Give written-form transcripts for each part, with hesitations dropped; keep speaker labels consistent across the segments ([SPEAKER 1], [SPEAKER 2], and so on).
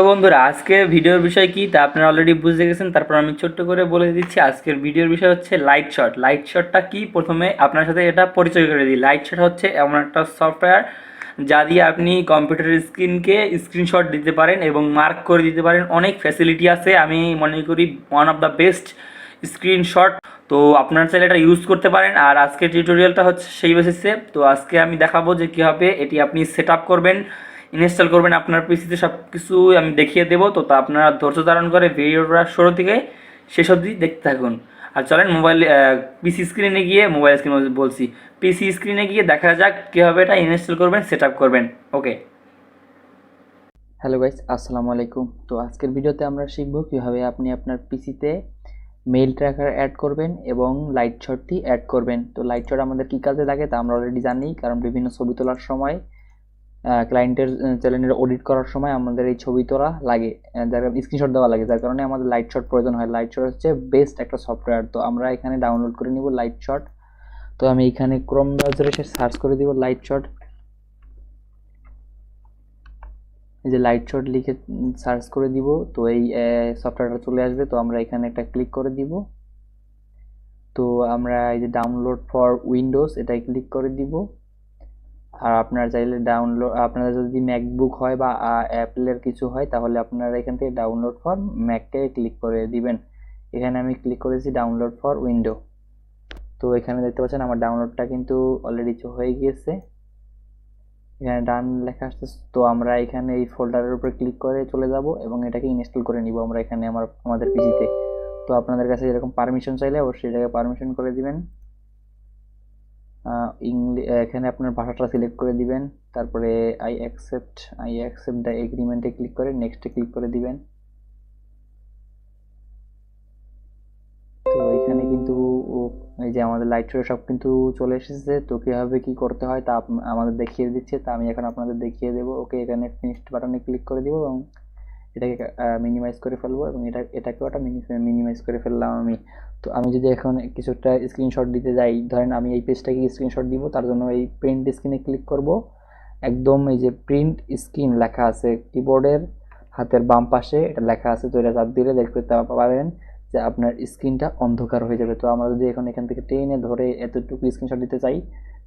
[SPEAKER 1] তো বন্ধুরা, আজকের ভিডিওর বিষয় কি তা আপনারা অলরেডি বুঝে গেছেন। তারপর আমি ছোট্ট করে বলে দিচ্ছি, আজকের ভিডিওর বিষয় হচ্ছে লাইটশট। লাইটশটটা কি প্রথমে আপনার সাথে এটা পরিচয় করে দিই। লাইটশট হচ্ছে এমন একটা সফটওয়্যার যা দিয়ে আপনি কম্পিউটারের স্ক্রিনকে স্ক্রিনশট দিতে পারেন এবং মার্ক করে দিতে পারেন। অনেক ফ্যাসিলিটি আছে, আমি মনে করি one of the best screenshot. তো আপনারা চাইলে এটা ইউজ করতে পারেন। আর আজকের টিউটোরিয়ালটা হচ্ছে সেই বেসিসে। তো আজকে আমি দেখাবো যে কীভাবে এটি আপনি সেট আপ করবেন, ইনস্টল করবেন আপনার পিসিতে। সব কিছু আমি দেখিয়ে দেবো। তো তা আপনারা ধৈর্য ধারণ করে ভিডিওটা শুরু থেকে শেষ অবধি দেখতে থাকুন। আর চলেন মোবাইল পিসি স্ক্রিনে গিয়ে, মোবাইল স্ক্রিনে বলছি, পিসি স্ক্রিনে গিয়ে দেখা যাক কীভাবে এটা ইনস্টল করবেন, সেট আপ করবেন। ওকে।
[SPEAKER 2] হ্যালো গাইস, আসসালামু আলাইকুম। তো আজকের ভিডিওতে আমরা শিখব কিভাবে আপনি আপনার পিসিতে মেইল ট্র্যাকার অ্যাড করবেন এবং লাইটশটটি অ্যাড করবেন। তো লাইটশট আমাদের কী কাজে লাগে তা আমরা অলরেডি জানি, কারণ বিভিন্ন ছবি তোলার সময় ক্লায়েন্টের চ্যানেলের অডিট করার সময় আমাদের এই ছবি তোলা লাগে, যার স্ক্রিনশট দেওয়া লাগে, যার কারণে আমাদের লাইটশট প্রয়োজন হয়। লাইটশট হচ্ছে বেস্ট একটা সফটওয়্যার। তো আমরা এখানে ডাউনলোড করে নিব লাইটশট। তো আমি এখানে ক্রোম ব্রাউজারে এসে সার্চ করে দিব লাইটশট। এই যে লাইটশট লিখে সার্চ করে দিব, তো এই সফটওয়্যারটা চলে আসবে। তো আমরা এখানে একটা ক্লিক করে দিব। তো আমরা এই যে ডাউনলোড ফর উইন্ডোজ এটাই ক্লিক করে দিব। আর আপনারা চাইলে আপনারা যদি ম্যাকবুক হয় বা অ্যাপেলের কিছু হয়, তাহলে আপনারা এখান থেকে ডাউনলোড ফর ম্যাককে ক্লিক করে দিবেন। এখানে আমি ক্লিক করেছি ডাউনলোড ফর উইন্ডো। তো এখানে দেখতে পাচ্ছেন আমার ডাউনলোডটা কিন্তু অলরেডি হয়ে গিয়েছে। এখানে ডান লেখা আসতেছে। তো আমরা এখানে এই ফোল্ডারের উপরে ক্লিক করে চলে যাব এবং এটাকে ইনস্টল করে নিব আমরা এখানে আমাদের পিসিতে। তো আপনাদের কাছে এরকম পারমিশন চাইলে অবশ্যই এটাকে পারমিশন করে দিবেন। এখানে আপনার ভাষাটা সিলেক্ট করে দিবেন। তারপরে আই অ্যাকসেপ্ট দ্য এগ্রিমেন্টে ক্লিক করে নেক্সটে ক্লিক করে দিবেন। তো এখানে কিন্তু এই যে আমাদের লাইটশট সব কিন্তু চলে এসেছে। তো কীভাবে কী করতে হয় তা আমাদের দেখিয়ে দিচ্ছে, তা আমি এখন আপনাদের দেখিয়ে দেবো। ওকে, এখানে ফিনিশড বাটনে ক্লিক করে দিব এবং এটাকে মিনিমাইজ করে ফেলবো এবং এটাকেও একটা মিনিমাইজ করে ফেললাম আমি। তো আমি যদি এখন কিছু একটা স্ক্রিনশট দিতে যাই, ধরেন আমি এই পেজটাকে স্ক্রিনশট দিব, তার জন্য এই প্রিন্ট স্ক্রিনে ক্লিক করব। একদম এই যে প্রিন্ট স্ক্রিন লেখা আছে কিবোর্ডের হাতের বাম পাশে, এটা লেখা আছে। তো এটা চাপ দিলে দেখতে পাবেন যে আপনার স্ক্রিনটা অন্ধকার হয়ে যাবে। তো আমরা যদি এখন এখান থেকে টেনে ধরে এতটুকু স্ক্রিনশট দিতে চাই,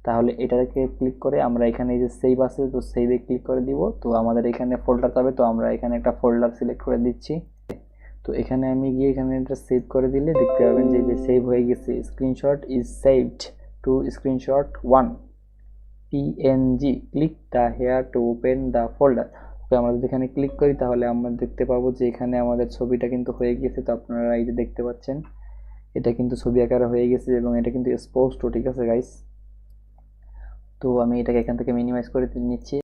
[SPEAKER 2] তাহলে এটাকে ক্লিক করে আমরা এখানে এই যে সেভ আছে, তো সেভে ক্লিক করে দিব। তো আমাদের এখানে ফোল্ডার পাবে, তো আমরা এখানে একটা ফোল্ডার সিলেক্ট করে দিচ্ছি। তো এখানে আমি গিয়ে এখানে এটা সেভ করে দিলে দেখতে পাবেন যে সেভ হয়ে গেছে। Screenshot is saved to screenshot 1 png, click the here to open the folder. তো আমরা যদি এখানে ক্লিক করি, তাহলে আমরা দেখতে পাবো যে এখানে আমাদের ছবিটা কিন্তু হয়ে গেছে। তো আপনারা এই যে দেখতে পাচ্ছেন, এটা কিন্তু ছবি আকারে হয়ে গেছে এবং এটা কিন্তু স্পষ্ট। ঠিক আছে গাইস, তো আমি এটাকে এখান থেকে মিনিমাইজ করে নিচ্ছি।